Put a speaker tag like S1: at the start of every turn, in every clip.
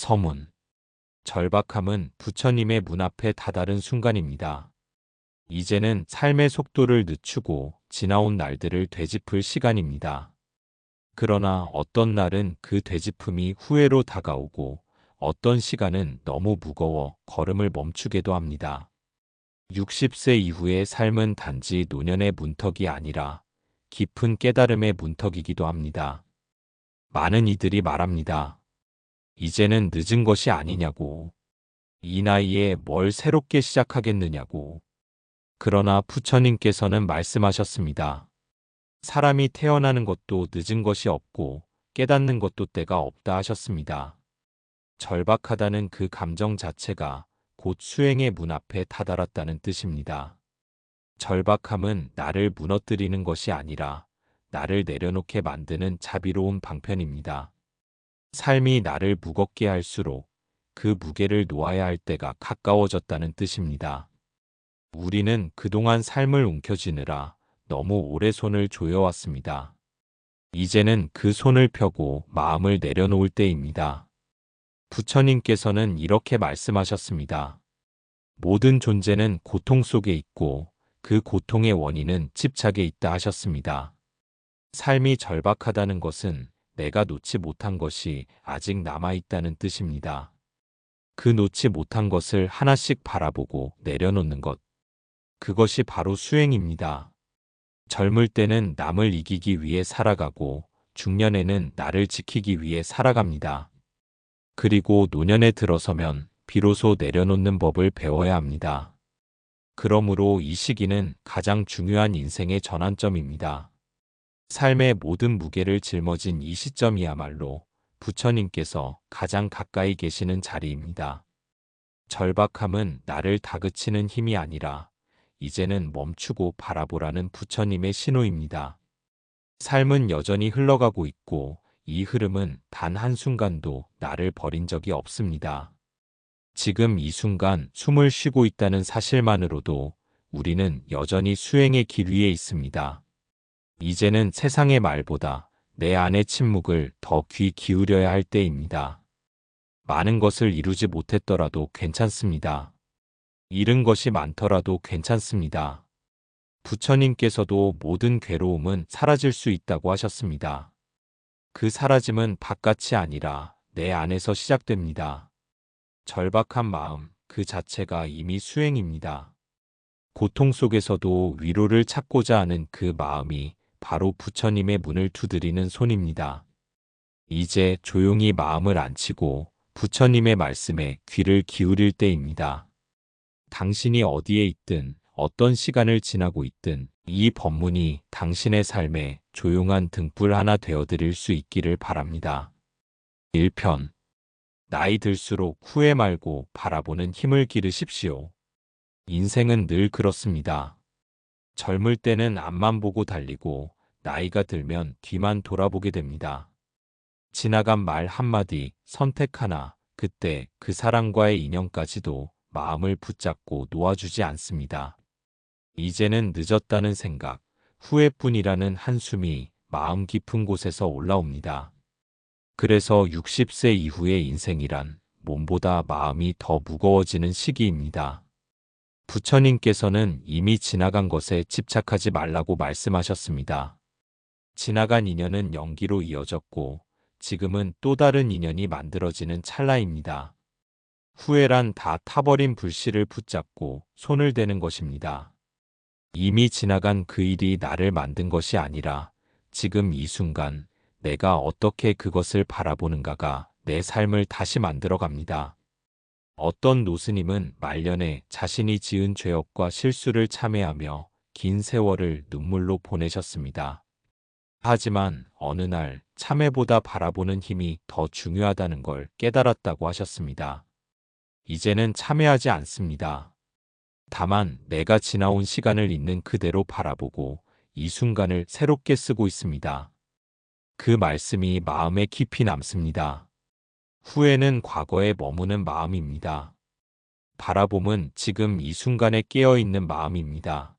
S1: 서문. 절박함은 부처님의 문 앞에 다다른 순간입니다. 이제는 삶의 속도를 늦추고 지나온 날들을 되짚을 시간입니다. 그러나 어떤 날은 그 되짚음이 후회로 다가오고 어떤 시간은 너무 무거워 걸음을 멈추게도 합니다. 60세 이후의 삶은 단지 노년의 문턱이 아니라 깊은 깨달음의 문턱이기도 합니다. 많은 이들이 말합니다. 이제는 늦은 것이 아니냐고. 이 나이에 뭘 새롭게 시작하겠느냐고. 그러나 부처님께서는 말씀하셨습니다. 사람이 태어나는 것도 늦은 것이 없고 깨닫는 것도 때가 없다 하셨습니다. 절박하다는 그 감정 자체가 곧 수행의 문 앞에 다다랐다는 뜻입니다. 절박함은 나를 무너뜨리는 것이 아니라 나를 내려놓게 만드는 자비로운 방편입니다. 삶이 나를 무겁게 할수록 그 무게를 놓아야 할 때가 가까워졌다는 뜻입니다. 우리는 그동안 삶을 움켜쥐느라 너무 오래 손을 조여왔습니다. 이제는 그 손을 펴고 마음을 내려놓을 때입니다. 부처님께서는 이렇게 말씀하셨습니다. 모든 존재는 고통 속에 있고 그 고통의 원인은 집착에 있다 하셨습니다. 삶이 절박하다는 것은 내가 놓지 못한 것이 아직 남아있다는 뜻입니다. 그 놓지 못한 것을 하나씩 바라보고 내려놓는 것. 그것이 바로 수행입니다. 젊을 때는 남을 이기기 위해 살아가고 중년에는 나를 지키기 위해 살아갑니다. 그리고 노년에 들어서면 비로소 내려놓는 법을 배워야 합니다. 그러므로 이 시기는 가장 중요한 인생의 전환점입니다. 삶의 모든 무게를 짊어진 이 시점이야말로 부처님께서 가장 가까이 계시는 자리입니다. 절박함은 나를 다그치는 힘이 아니라 이제는 멈추고 바라보라는 부처님의 신호입니다. 삶은 여전히 흘러가고 있고 이 흐름은 단 한순간도 나를 버린 적이 없습니다. 지금 이 순간 숨을 쉬고 있다는 사실만으로도 우리는 여전히 수행의 길 위에 있습니다. 이제는 세상의 말보다 내 안의 침묵을 더 귀 기울여야 할 때입니다. 많은 것을 이루지 못했더라도 괜찮습니다. 잃은 것이 많더라도 괜찮습니다. 부처님께서도 모든 괴로움은 사라질 수 있다고 하셨습니다. 그 사라짐은 바깥이 아니라 내 안에서 시작됩니다. 절박한 마음 그 자체가 이미 수행입니다. 고통 속에서도 위로를 찾고자 하는 그 마음이 바로 부처님의 문을 두드리는 손입니다. 이제 조용히 마음을 앉히고 부처님의 말씀에 귀를 기울일 때입니다. 당신이 어디에 있든 어떤 시간을 지나고 있든 이 법문이 당신의 삶에 조용한 등불 하나 되어드릴 수 있기를 바랍니다. 1편. 나이 들수록 후회 말고 바라보는 힘을 기르십시오. 인생은 늘 그렇습니다. 젊을 때는 앞만 보고 달리고 나이가 들면 뒤만 돌아보게 됩니다. 지나간 말 한마디, 선택 하나, 그때 그 사람과의 인연까지도 마음을 붙잡고 놓아주지 않습니다. 이제는 늦었다는 생각, 후회뿐이라는 한숨이 마음 깊은 곳에서 올라옵니다. 그래서 60세 이후의 인생이란 몸보다 마음이 더 무거워지는 시기입니다. 부처님께서는 이미 지나간 것에 집착하지 말라고 말씀하셨습니다. 지나간 인연은 연기로 이어졌고 지금은 또 다른 인연이 만들어지는 찰나입니다. 후회란 다 타버린 불씨를 붙잡고 손을 대는 것입니다. 이미 지나간 그 일이 나를 만든 것이 아니라 지금 이 순간 내가 어떻게 그것을 바라보는가가 내 삶을 다시 만들어갑니다. 어떤 노스님은 말년에 자신이 지은 죄업과 실수를 참회하며 긴 세월을 눈물로 보내셨습니다. 하지만 어느 날 참회보다 바라보는 힘이 더 중요하다는 걸 깨달았다고 하셨습니다. 이제는 참회하지 않습니다. 다만 내가 지나온 시간을 있는 그대로 바라보고 이 순간을 새롭게 쓰고 있습니다. 그 말씀이 마음에 깊이 남습니다. 후회는 과거에 머무는 마음입니다. 바라봄은 지금 이 순간에 깨어있는 마음입니다.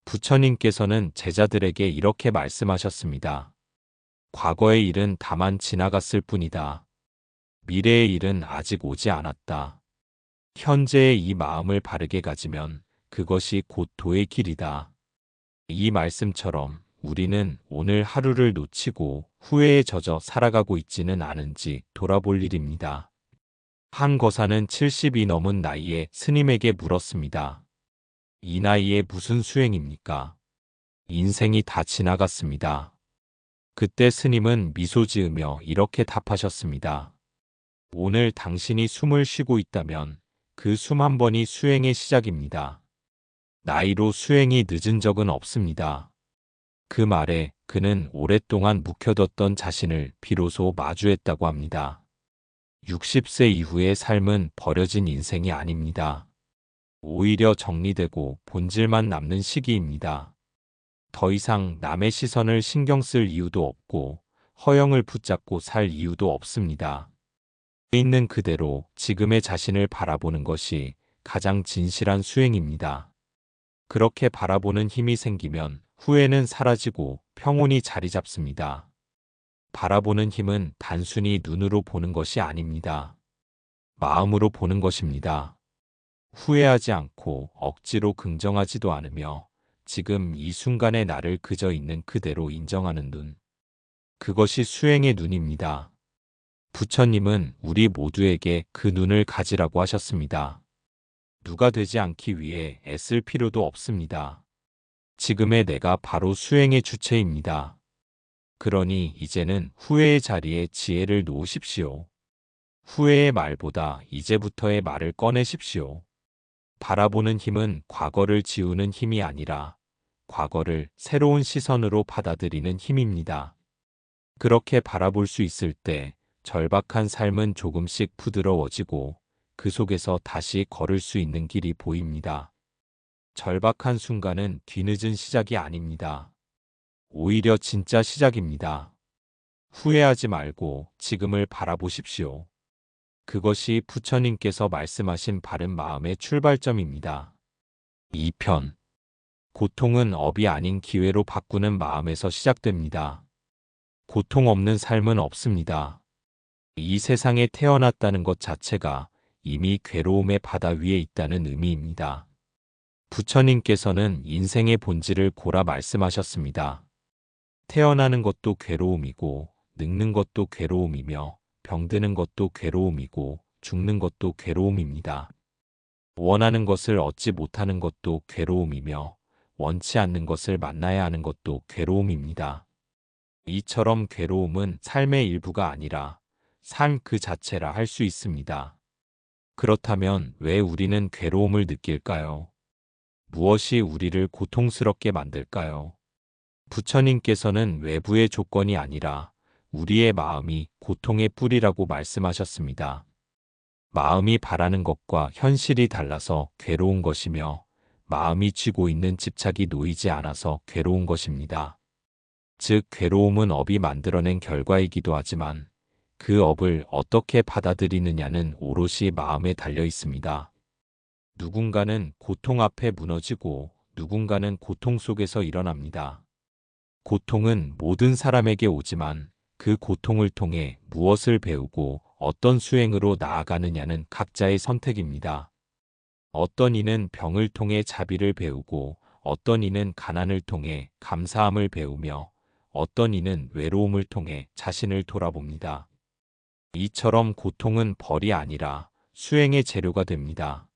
S1: 부처님께서는 제자들에게 이렇게 말씀하셨습니다. 과거의 일은 다만 지나갔을 뿐이다. 미래의 일은 아직 오지 않았다. 현재의 이 마음을 바르게 가지면 그것이 곧 도의 길이다. 이 말씀처럼 우리는 오늘 하루를 놓치고 후회에 젖어 살아가고 있지는 않은지 돌아볼 일입니다. 한 거사는 70이 넘은 나이에 스님에게 물었습니다. 이 나이에 무슨 수행입니까? 인생이 다 지나갔습니다. 그때 스님은 미소 지으며 이렇게 답하셨습니다. 오늘 당신이 숨을 쉬고 있다면 그 숨 한 번이 수행의 시작입니다. 나이로 수행이 늦은 적은 없습니다. 그 말에 그는 오랫동안 묵혀뒀던 자신을 비로소 마주했다고 합니다. 60세 이후의 삶은 버려진 인생이 아닙니다. 오히려 정리되고 본질만 남는 시기입니다. 더 이상 남의 시선을 신경 쓸 이유도 없고 허영을 붙잡고 살 이유도 없습니다. 있는 그대로 지금의 자신을 바라보는 것이 가장 진실한 수행입니다. 그렇게 바라보는 힘이 생기면 후회는 사라지고 평온이 자리 잡습니다. 바라보는 힘은 단순히 눈으로 보는 것이 아닙니다. 마음으로 보는 것입니다. 후회하지 않고 억지로 긍정하지도 않으며 지금 이 순간의 나를 그저 있는 그대로 인정하는 눈. 그것이 수행의 눈입니다. 부처님은 우리 모두에게 그 눈을 가지라고 하셨습니다. 누가 되지 않기 위해 애쓸 필요도 없습니다. 지금의 내가 바로 수행의 주체입니다. 그러니 이제는 후회의 자리에 지혜를 놓으십시오. 후회의 말보다 이제부터의 말을 꺼내십시오. 바라보는 힘은 과거를 지우는 힘이 아니라 과거를 새로운 시선으로 받아들이는 힘입니다. 그렇게 바라볼 수 있을 때 절박한 삶은 조금씩 부드러워지고 그 속에서 다시 걸을 수 있는 길이 보입니다. 절박한 순간은 뒤늦은 시작이 아닙니다. 오히려 진짜 시작입니다. 후회하지 말고 지금을 바라보십시오. 그것이 부처님께서 말씀하신 바른 마음의 출발점입니다. 2편. 고통은 업이 아닌 기회로 바꾸는 마음에서 시작됩니다. 고통 없는 삶은 없습니다. 이 세상에 태어났다는 것 자체가 이미 괴로움의 바다 위에 있다는 의미입니다. 부처님께서는 인생의 본질을 고라 말씀하셨습니다. 태어나는 것도 괴로움이고 늙는 것도 괴로움이며 병드는 것도 괴로움이고 죽는 것도 괴로움입니다. 원하는 것을 얻지 못하는 것도 괴로움이며 원치 않는 것을 만나야 하는 것도 괴로움입니다. 이처럼 괴로움은 삶의 일부가 아니라 삶 그 자체라 할 수 있습니다. 그렇다면 왜 우리는 괴로움을 느낄까요? 무엇이 우리를 고통스럽게 만들까요? 부처님께서는 외부의 조건이 아니라 우리의 마음이 고통의 뿌리라고 말씀하셨습니다. 마음이 바라는 것과 현실이 달라서 괴로운 것이며 마음이 쥐고 있는 집착이 놓이지 않아서 괴로운 것입니다. 즉 괴로움은 업이 만들어낸 결과이기도 하지만 그 업을 어떻게 받아들이느냐는 오롯이 마음에 달려 있습니다. 누군가는 고통 앞에 무너지고 누군가는 고통 속에서 일어납니다. 고통은 모든 사람에게 오지만 그 고통을 통해 무엇을 배우고 어떤 수행으로 나아가느냐는 각자의 선택입니다. 어떤 이는 병을 통해 자비를 배우고 어떤 이는 가난을 통해 감사함을 배우며 어떤 이는 외로움을 통해 자신을 돌아봅니다. 이처럼 고통은 벌이 아니라 수행의 재료가 됩니다.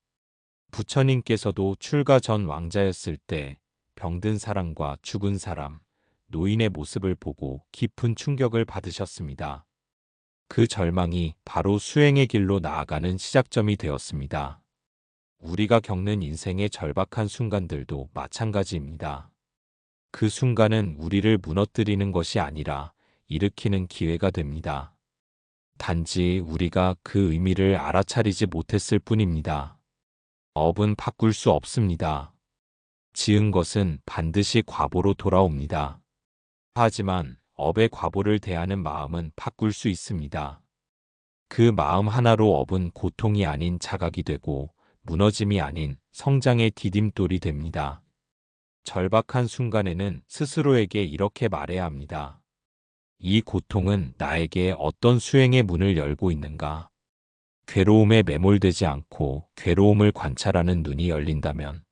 S1: 부처님께서도 출가 전 왕자였을 때 병든 사람과 죽은 사람, 노인의 모습을 보고 깊은 충격을 받으셨습니다. 그 절망이 바로 수행의 길로 나아가는 시작점이 되었습니다. 우리가 겪는 인생의 절박한 순간들도 마찬가지입니다. 그 순간은 우리를 무너뜨리는 것이 아니라 일으키는 기회가 됩니다. 단지 우리가 그 의미를 알아차리지 못했을 뿐입니다. 업은 바꿀 수 없습니다. 지은 것은 반드시 과보로 돌아옵니다. 하지만 업의 과보를 대하는 마음은 바꿀 수 있습니다. 그 마음 하나로 업은 고통이 아닌 자각이 되고 무너짐이 아닌 성장의 디딤돌이 됩니다. 절박한 순간에는 스스로에게 이렇게 말해야 합니다. 이 고통은 나에게 어떤 수행의 문을 열고 있는가? 괴로움에 매몰되지 않고 괴로움을 관찰하는 눈이 열린다면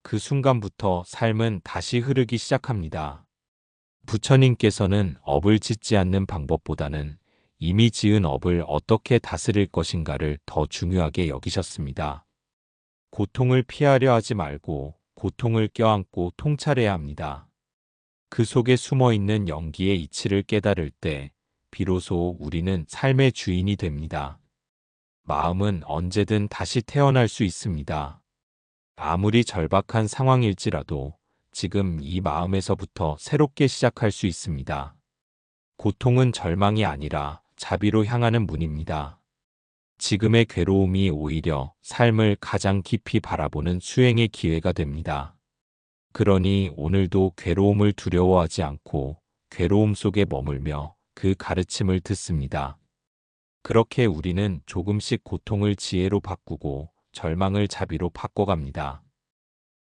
S1: 그 순간부터 삶은 다시 흐르기 시작합니다. 부처님께서는 업을 짓지 않는 방법보다는 이미 지은 업을 어떻게 다스릴 것인가를 더 중요하게 여기셨습니다. 고통을 피하려 하지 말고 고통을 껴안고 통찰해야 합니다. 그 속에 숨어 있는 연기의 이치를 깨달을 때 비로소 우리는 삶의 주인이 됩니다. 마음은 언제든 다시 태어날 수 있습니다. 아무리 절박한 상황일지라도 지금 이 마음에서부터 새롭게 시작할 수 있습니다. 고통은 절망이 아니라 자비로 향하는 문입니다. 지금의 괴로움이 오히려 삶을 가장 깊이 바라보는 수행의 기회가 됩니다. 그러니 오늘도 괴로움을 두려워하지 않고 괴로움 속에 머물며 그 가르침을 듣습니다. 그렇게 우리는 조금씩 고통을 지혜로 바꾸고 절망을 자비로 바꿔갑니다.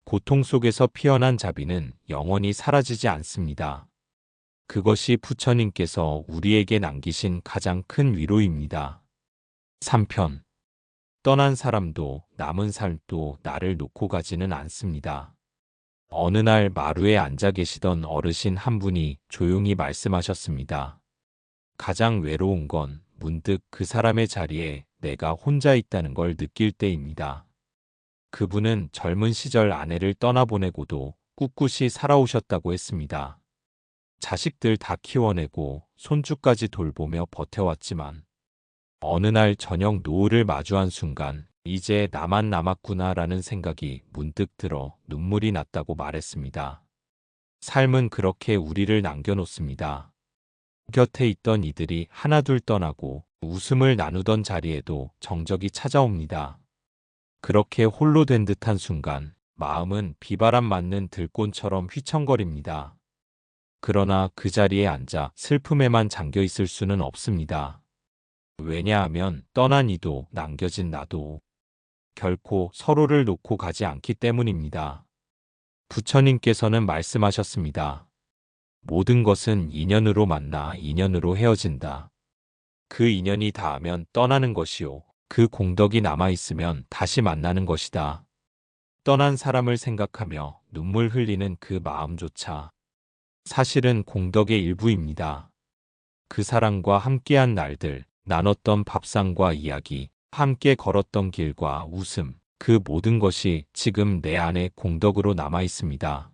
S1: 고통 속에서 피어난 자비는 영원히 사라지지 않습니다. 그것이 부처님께서 우리에게 남기신 가장 큰 위로입니다. 3편. 떠난 사람도 남은 삶도 나를 놓고 가지는 않습니다. 어느 날 마루에 앉아 계시던 어르신 한 분이 조용히 말씀하셨습니다. 가장 외로운 건 문득 그 사람의 자리에 내가 혼자 있다는 걸 느낄 때입니다. 그분은 젊은 시절 아내를 떠나보내고도 꿋꿋이 살아오셨다고 했습니다. 자식들 다 키워내고 손주까지 돌보며 버텨왔지만 어느 날 저녁 노을을 마주한 순간 이제 나만 남았구나라는 생각이 문득 들어 눈물이 났다고 말했습니다. 삶은 그렇게 우리를 남겨놓습니다. 곁에 있던 이들이 하나둘 떠나고 웃음을 나누던 자리에도 정적이 찾아옵니다. 그렇게 홀로 된 듯한 순간 마음은 비바람 맞는 들꽃처럼 휘청거립니다. 그러나 그 자리에 앉아 슬픔에만 잠겨 있을 수는 없습니다. 왜냐하면 떠난 이도 남겨진 나도 결코 서로를 놓고 가지 않기 때문입니다. 부처님께서는 말씀하셨습니다. 모든 것은 인연으로 만나 인연으로 헤어진다. 그 인연이 닿으면 떠나는 것이요. 그 공덕이 남아있으면 다시 만나는 것이다. 떠난 사람을 생각하며 눈물 흘리는 그 마음조차 사실은 공덕의 일부입니다. 그 사람과 함께한 날들, 나눴던 밥상과 이야기, 함께 걸었던 길과 웃음, 그 모든 것이 지금 내 안에 공덕으로 남아 있습니다.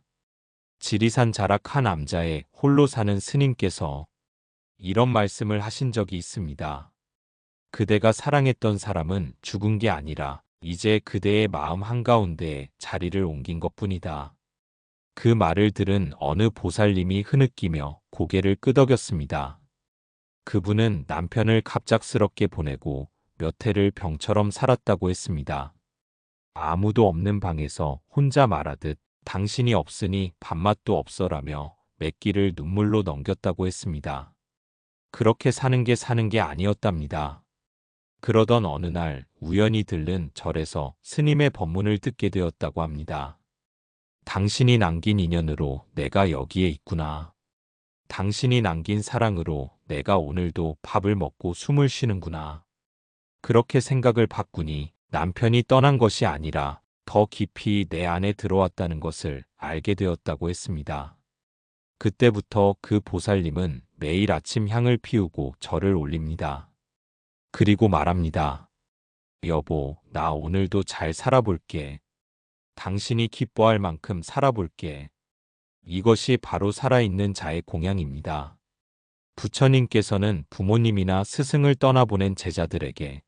S1: 지리산 자락 한 남자의 홀로 사는 스님께서 이런 말씀을 하신 적이 있습니다. 그대가 사랑했던 사람은 죽은 게 아니라 이제 그대의 마음 한가운데에 자리를 옮긴 것뿐이다. 그 말을 들은 어느 보살님이 흐느끼며 고개를 끄덕였습니다. 그분은 남편을 갑작스럽게 보내고 몇 해를 병처럼 살았다고 했습니다. 아무도 없는 방에서 혼자 말하듯 당신이 없으니 밥맛도 없어라며 몇 끼를 눈물로 넘겼다고 했습니다. 그렇게 사는 게 아니었답니다. 그러던 어느 날 우연히 들른 절에서 스님의 법문을 듣게 되었다고 합니다. 당신이 남긴 인연으로 내가 여기에 있구나. 당신이 남긴 사랑으로 내가 오늘도 밥을 먹고 숨을 쉬는구나. 그렇게 생각을 바꾸니 남편이 떠난 것이 아니라 더 깊이 내 안에 들어왔다는 것을 알게 되었다고 했습니다. 그때부터 그 보살님은 매일 아침 향을 피우고 절을 올립니다. 그리고 말합니다. 여보, 나 오늘도 잘 살아볼게. 당신이 기뻐할 만큼 살아볼게. 이것이 바로 살아있는 자의 공양입니다. 부처님께서는 부모님이나 스승을 떠나보낸 제자들에게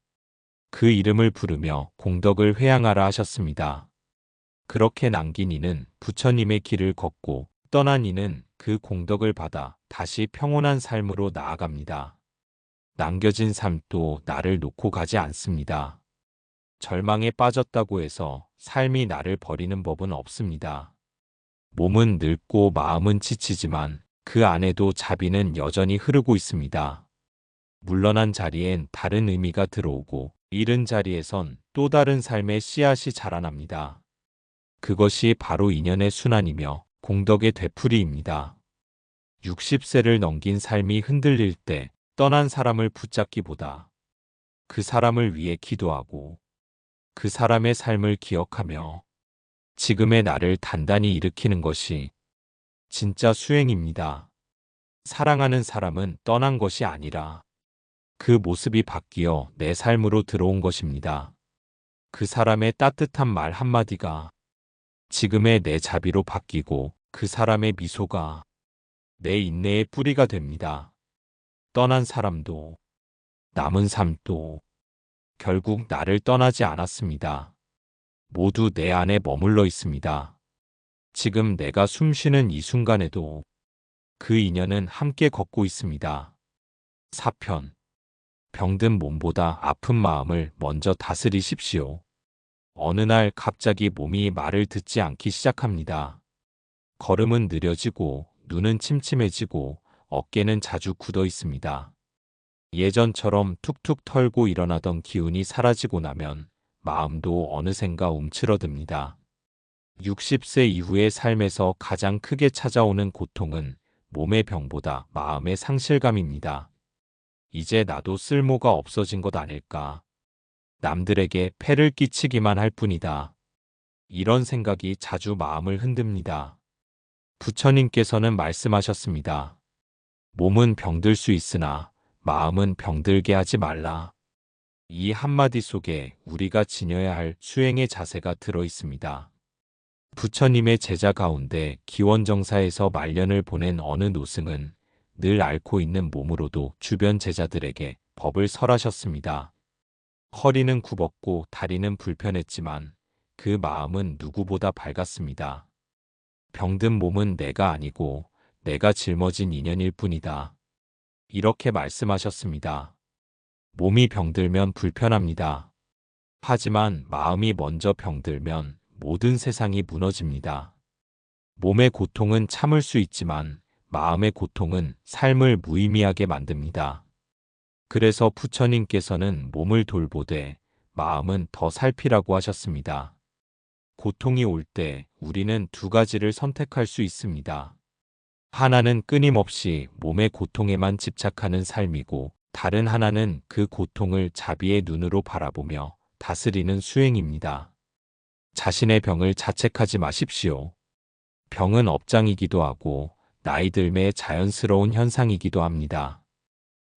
S1: 그 이름을 부르며 공덕을 회양하라 하셨습니다. 그렇게 남긴 이는 부처님의 길을 걷고 떠난 이는 그 공덕을 받아 다시 평온한 삶으로 나아갑니다. 남겨진 삶도 나를 놓고 가지 않습니다. 절망에 빠졌다고 해서 삶이 나를 버리는 법은 없습니다. 몸은 늙고 마음은 지치지만 그 안에도 자비는 여전히 흐르고 있습니다. 물러난 자리엔 다른 의미가 들어오고 잃은 자리에선 또 다른 삶의 씨앗이 자라납니다. 그것이 바로 인연의 순환이며 공덕의 되풀이입니다. 60세를 넘긴 삶이 흔들릴 때 떠난 사람을 붙잡기보다 그 사람을 위해 기도하고 그 사람의 삶을 기억하며 지금의 나를 단단히 일으키는 것이 진짜 수행입니다. 사랑하는 사람은 떠난 것이 아니라 그 모습이 바뀌어 내 삶으로 들어온 것입니다. 그 사람의 따뜻한 말 한마디가 지금의 내 자비로 바뀌고 그 사람의 미소가 내 인내의 뿌리가 됩니다. 떠난 사람도 남은 삶도 결국 나를 떠나지 않았습니다. 모두 내 안에 머물러 있습니다. 지금 내가 숨 쉬는 이 순간에도 그 인연은 함께 걷고 있습니다. 4편. 병든 몸보다 아픈 마음을 먼저 다스리십시오. 어느 날 갑자기 몸이 말을 듣지 않기 시작합니다. 걸음은 느려지고 눈은 침침해지고 어깨는 자주 굳어 있습니다. 예전처럼 툭툭 털고 일어나던 기운이 사라지고 나면 마음도 어느샌가 움츠러듭니다. 60세 이후의 삶에서 가장 크게 찾아오는 고통은 몸의 병보다 마음의 상실감입니다. 이제 나도 쓸모가 없어진 것 아닐까. 남들에게 폐를 끼치기만 할 뿐이다. 이런 생각이 자주 마음을 흔듭니다. 부처님께서는 말씀하셨습니다. 몸은 병들 수 있으나 마음은 병들게 하지 말라. 이 한마디 속에 우리가 지녀야 할 수행의 자세가 들어 있습니다. 부처님의 제자 가운데 기원정사에서 말년을 보낸 어느 노승은 늘 앓고 있는 몸으로도 주변 제자들에게 법을 설하셨습니다. 허리는 굽었고 다리는 불편했지만 그 마음은 누구보다 밝았습니다. 병든 몸은 내가 아니고 내가 짊어진 인연일 뿐이다. 이렇게 말씀하셨습니다. 몸이 병들면 불편합니다. 하지만 마음이 먼저 병들면 모든 세상이 무너집니다. 몸의 고통은 참을 수 있지만 마음의 고통은 삶을 무의미하게 만듭니다. 그래서 부처님께서는 몸을 돌보되 마음은 더 살피라고 하셨습니다. 고통이 올 때 우리는 두 가지를 선택할 수 있습니다. 하나는 끊임없이 몸의 고통에만 집착하는 삶이고 다른 하나는 그 고통을 자비의 눈으로 바라보며 다스리는 수행입니다. 자신의 병을 자책하지 마십시오. 병은 업장이기도 하고 나이 들매의 자연스러운 현상이기도 합니다.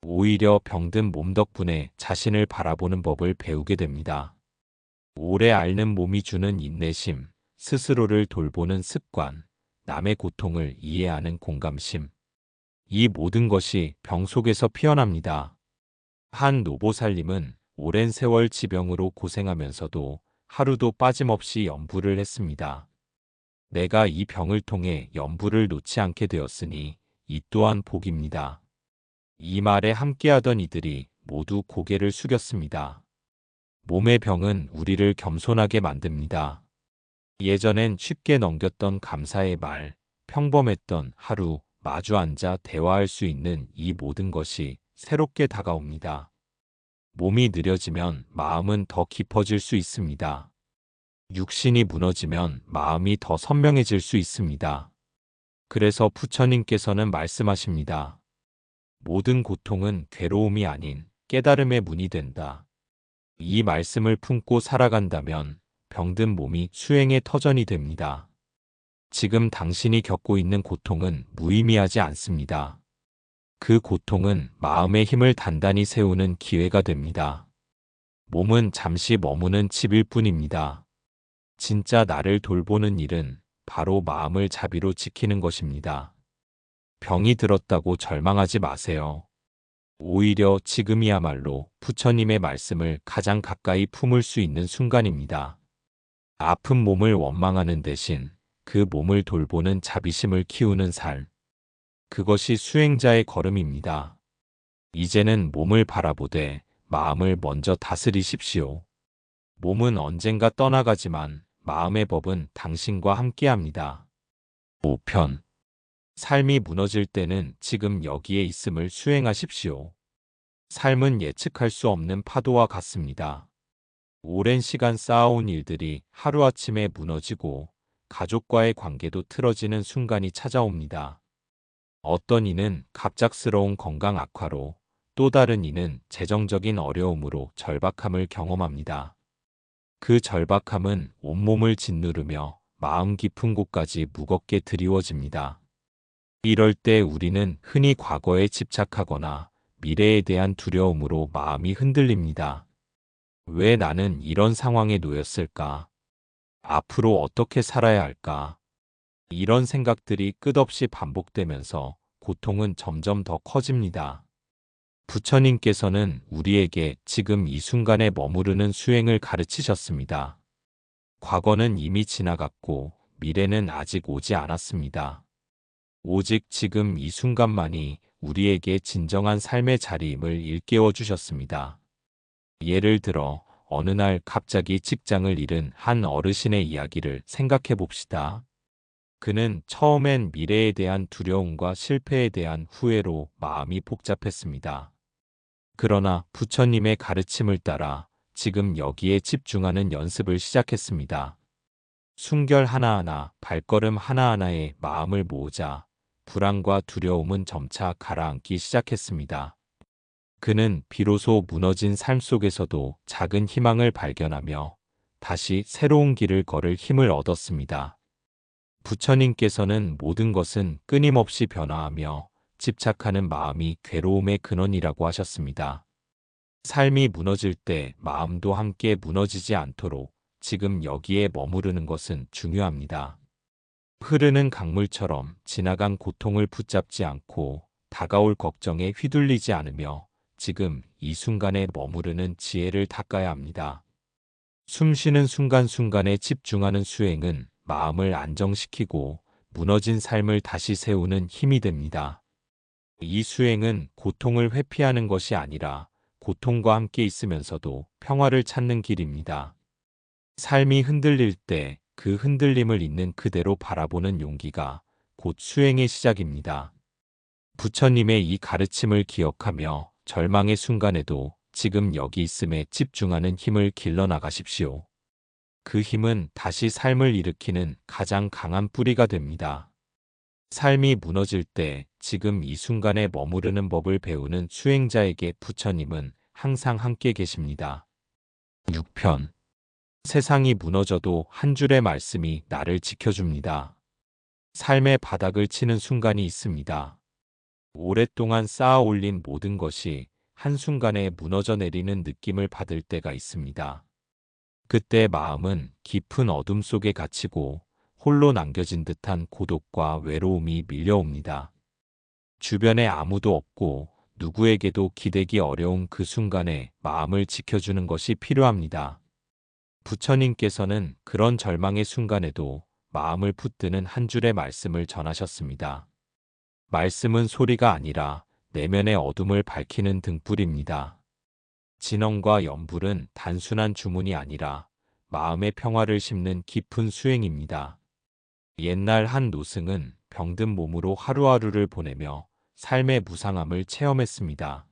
S1: 오히려 병든 몸 덕분에 자신을 바라보는 법을 배우게 됩니다. 오래 앓는 몸이 주는 인내심, 스스로를 돌보는 습관, 남의 고통을 이해하는 공감심. 이 모든 것이 병 속에서 피어납니다. 한 노보살님은 오랜 세월 지병으로 고생하면서도 하루도 빠짐없이 연부를 했습니다. 내가 이 병을 통해 연부를 놓지 않게 되었으니 이 또한 복입니다. 이 말에 함께하던 이들이 모두 고개를 숙였습니다. 몸의 병은 우리를 겸손하게 만듭니다. 예전엔 쉽게 넘겼던 감사의 말, 평범했던 하루, 마주 앉아 대화할 수 있는 이 모든 것이 새롭게 다가옵니다. 몸이 느려지면 마음은 더 깊어질 수 있습니다. 육신이 무너지면 마음이 더 선명해질 수 있습니다. 그래서 부처님께서는 말씀하십니다. 모든 고통은 괴로움이 아닌 깨달음의 문이 된다. 이 말씀을 품고 살아간다면 병든 몸이 수행의 터전이 됩니다. 지금 당신이 겪고 있는 고통은 무의미하지 않습니다. 그 고통은 마음의 힘을 단단히 세우는 기회가 됩니다. 몸은 잠시 머무는 집일 뿐입니다. 진짜 나를 돌보는 일은 바로 마음을 자비로 지키는 것입니다. 병이 들었다고 절망하지 마세요. 오히려 지금이야말로 부처님의 말씀을 가장 가까이 품을 수 있는 순간입니다. 아픈 몸을 원망하는 대신 그 몸을 돌보는 자비심을 키우는 삶. 그것이 수행자의 걸음입니다. 이제는 몸을 바라보되 마음을 먼저 다스리십시오. 몸은 언젠가 떠나가지만 마음의 법은 당신과 함께합니다. 5편. 삶이 무너질 때는 지금 여기에 있음을 수행하십시오. 삶은 예측할 수 없는 파도와 같습니다. 오랜 시간 쌓아온 일들이 하루아침에 무너지고 가족과의 관계도 틀어지는 순간이 찾아옵니다. 어떤 이는 갑작스러운 건강 악화로, 또 다른 이는 재정적인 어려움으로 절박함을 경험합니다. 그 절박함은 온몸을 짓누르며 마음 깊은 곳까지 무겁게 드리워집니다. 이럴 때 우리는 흔히 과거에 집착하거나 미래에 대한 두려움으로 마음이 흔들립니다. 왜 나는 이런 상황에 놓였을까? 앞으로 어떻게 살아야 할까? 이런 생각들이 끝없이 반복되면서 고통은 점점 더 커집니다. 부처님께서는 우리에게 지금 이 순간에 머무르는 수행을 가르치셨습니다. 과거는 이미 지나갔고 미래는 아직 오지 않았습니다. 오직 지금 이 순간만이 우리에게 진정한 삶의 자리임을 일깨워 주셨습니다. 예를 들어 어느 날 갑자기 직장을 잃은 한 어르신의 이야기를 생각해 봅시다. 그는 처음엔 미래에 대한 두려움과 실패에 대한 후회로 마음이 복잡했습니다. 그러나 부처님의 가르침을 따라 지금 여기에 집중하는 연습을 시작했습니다. 숨결 하나하나, 발걸음 하나하나에 마음을 모으자 불안과 두려움은 점차 가라앉기 시작했습니다. 그는 비로소 무너진 삶 속에서도 작은 희망을 발견하며 다시 새로운 길을 걸을 힘을 얻었습니다. 부처님께서는 모든 것은 끊임없이 변화하며 집착하는 마음이 괴로움의 근원이라고 하셨습니다. 삶이 무너질 때 마음도 함께 무너지지 않도록 지금 여기에 머무르는 것은 중요합니다. 흐르는 강물처럼 지나간 고통을 붙잡지 않고 다가올 걱정에 휘둘리지 않으며 지금 이 순간에 머무르는 지혜를 닦아야 합니다. 숨쉬는 순간순간에 집중하는 수행은 마음을 안정시키고 무너진 삶을 다시 세우는 힘이 됩니다. 이 수행은 고통을 회피하는 것이 아니라 고통과 함께 있으면서도 평화를 찾는 길입니다. 삶이 흔들릴 때 그 흔들림을 있는 그대로 바라보는 용기가 곧 수행의 시작입니다. 부처님의 이 가르침을 기억하며 절망의 순간에도 지금 여기 있음에 집중하는 힘을 길러나가십시오. 그 힘은 다시 삶을 일으키는 가장 강한 뿌리가 됩니다. 삶이 무너질 때 지금 이 순간에 머무르는 법을 배우는 수행자에게 부처님은 항상 함께 계십니다. 6편. 세상이 무너져도 한 줄의 말씀이 나를 지켜줍니다. 삶의 바닥을 치는 순간이 있습니다. 오랫동안 쌓아 올린 모든 것이 한순간에 무너져 내리는 느낌을 받을 때가 있습니다. 그때 마음은 깊은 어둠 속에 갇히고 홀로 남겨진 듯한 고독과 외로움이 밀려옵니다. 주변에 아무도 없고 누구에게도 기대기 어려운 그 순간에 마음을 지켜주는 것이 필요합니다. 부처님께서는 그런 절망의 순간에도 마음을 붙드는 한 줄의 말씀을 전하셨습니다. 말씀은 소리가 아니라 내면의 어둠을 밝히는 등불입니다. 진언과 연불은 단순한 주문이 아니라 마음의 평화를 심는 깊은 수행입니다. 옛날 한 노승은 병든 몸으로 하루하루를 보내며 삶의 무상함을 체험했습니다.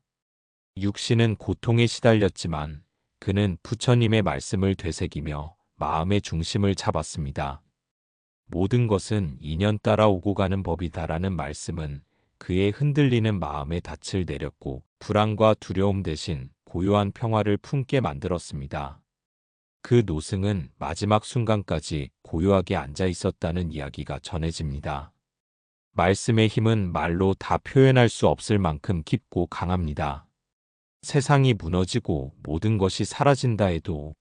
S1: 육신은 고통에 시달렸지만 그는 부처님의 말씀을 되새기며 마음의 중심을 잡았습니다. 모든 것은 인연 따라 오고 가는 법이다라는 말씀은 그의 흔들리는 마음의 닻을 내렸고 불안과 두려움 대신 고요한 평화를 품게 만들었습니다. 그 노승은 마지막 순간까지 고요하게 앉아 있었다는 이야기가 전해집니다. 말씀의 힘은 말로 다 표현할 수 없을 만큼 깊고 강합니다. 세상이 무너지고 모든 것이 사라진다 해도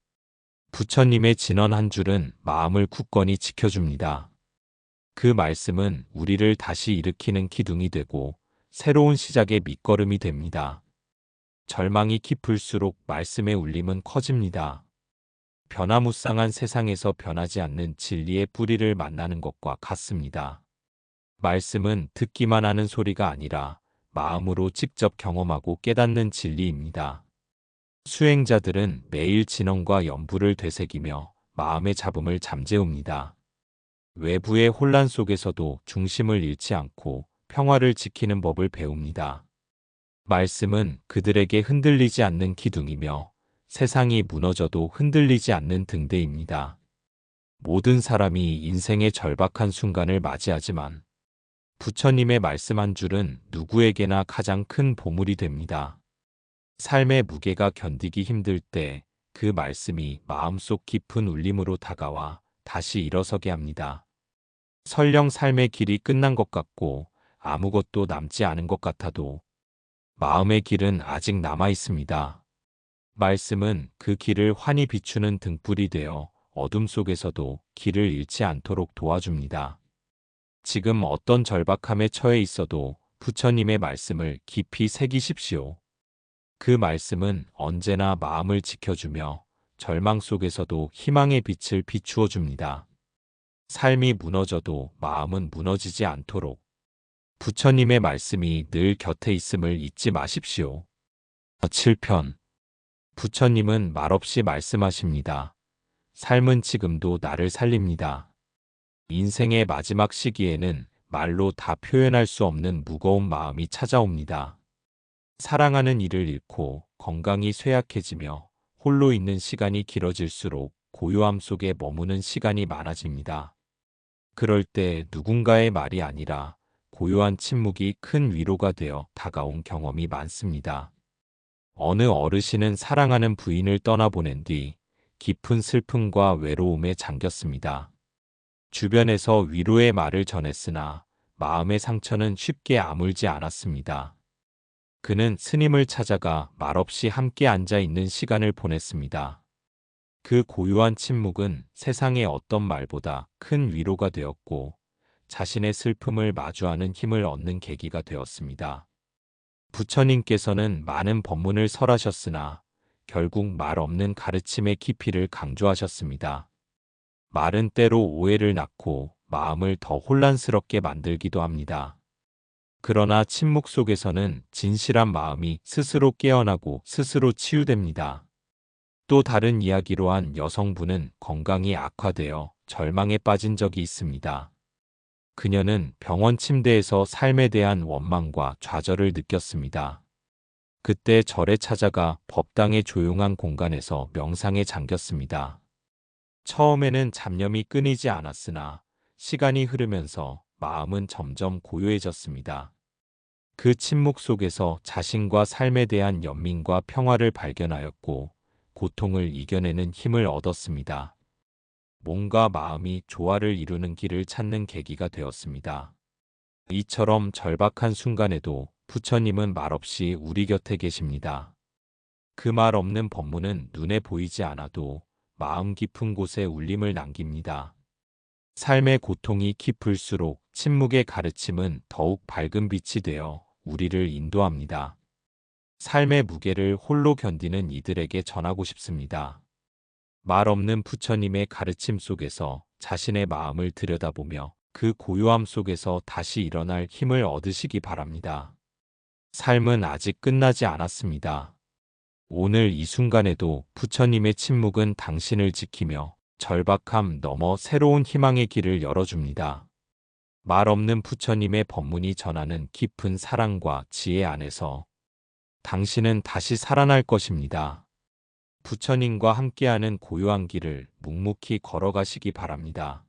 S1: 부처님의 진언 한 줄은 마음을 굳건히 지켜줍니다. 그 말씀은 우리를 다시 일으키는 기둥이 되고 새로운 시작의 밑거름이 됩니다. 절망이 깊을수록 말씀의 울림은 커집니다. 변화무쌍한 세상에서 변하지 않는 진리의 뿌리를 만나는 것과 같습니다. 말씀은 듣기만 하는 소리가 아니라 마음으로 직접 경험하고 깨닫는 진리입니다. 수행자들은 매일 진언과 연불을 되새기며 마음의 잡음을 잠재웁니다. 외부의 혼란 속에서도 중심을 잃지 않고 평화를 지키는 법을 배웁니다. 말씀은 그들에게 흔들리지 않는 기둥이며 세상이 무너져도 흔들리지 않는 등대입니다. 모든 사람이 인생의 절박한 순간을 맞이하지만 부처님의 말씀 한 줄은 누구에게나 가장 큰 보물이 됩니다. 삶의 무게가 견디기 힘들 때 그 말씀이 마음속 깊은 울림으로 다가와 다시 일어서게 합니다. 설령 삶의 길이 끝난 것 같고 아무것도 남지 않은 것 같아도 마음의 길은 아직 남아 있습니다. 말씀은 그 길을 환히 비추는 등불이 되어 어둠 속에서도 길을 잃지 않도록 도와줍니다. 지금 어떤 절박함에 처해 있어도 부처님의 말씀을 깊이 새기십시오. 그 말씀은 언제나 마음을 지켜주며 절망 속에서도 희망의 빛을 비추어 줍니다. 삶이 무너져도 마음은 무너지지 않도록 부처님의 말씀이 늘 곁에 있음을 잊지 마십시오. 7편. 부처님은 말없이 말씀하십니다. 삶은 지금도 나를 살립니다. 인생의 마지막 시기에는 말로 다 표현할 수 없는 무거운 마음이 찾아옵니다. 사랑하는 이를 잃고 건강이 쇠약해지며 홀로 있는 시간이 길어질수록 고요함 속에 머무는 시간이 많아집니다. 그럴 때 누군가의 말이 아니라 고요한 침묵이 큰 위로가 되어 다가온 경험이 많습니다. 어느 어르신은 사랑하는 부인을 떠나보낸 뒤 깊은 슬픔과 외로움에 잠겼습니다. 주변에서 위로의 말을 전했으나 마음의 상처는 쉽게 아물지 않았습니다. 그는 스님을 찾아가 말없이 함께 앉아 있는 시간을 보냈습니다. 그 고요한 침묵은 세상의 어떤 말보다 큰 위로가 되었고 자신의 슬픔을 마주하는 힘을 얻는 계기가 되었습니다. 부처님께서는 많은 법문을 설하셨으나 결국 말 없는 가르침의 깊이를 강조하셨습니다. 말은 때로 오해를 낳고 마음을 더 혼란스럽게 만들기도 합니다. 그러나 침묵 속에서는 진실한 마음이 스스로 깨어나고 스스로 치유됩니다. 또 다른 이야기로 한 여성분은 건강이 악화되어 절망에 빠진 적이 있습니다. 그녀는 병원 침대에서 삶에 대한 원망과 좌절을 느꼈습니다. 그때 절에 찾아가 법당의 조용한 공간에서 명상에 잠겼습니다. 처음에는 잡념이 끊이지 않았으나 시간이 흐르면서 마음은 점점 고요해졌습니다. 그 침묵 속에서 자신과 삶에 대한 연민과 평화를 발견하였고 고통을 이겨내는 힘을 얻었습니다. 몸과 마음이 조화를 이루는 길을 찾는 계기가 되었습니다. 이처럼 절박한 순간에도 부처님은 말없이 우리 곁에 계십니다. 그 말 없는 법문은 눈에 보이지 않아도 마음 깊은 곳에 울림을 남깁니다. 삶의 고통이 깊을수록 침묵의 가르침은 더욱 밝은 빛이 되어 우리를 인도합니다. 삶의 무게를 홀로 견디는 이들에게 전하고 싶습니다. 말 없는 부처님의 가르침 속에서 자신의 마음을 들여다보며 그 고요함 속에서 다시 일어날 힘을 얻으시기 바랍니다. 삶은 아직 끝나지 않았습니다. 오늘 이 순간에도 부처님의 침묵은 당신을 지키며 절박함 넘어 새로운 희망의 길을 열어줍니다. 말 없는 부처님의 법문이 전하는 깊은 사랑과 지혜 안에서 당신은 다시 살아날 것입니다. 부처님과 함께하는 고요한 길을 묵묵히 걸어가시기 바랍니다.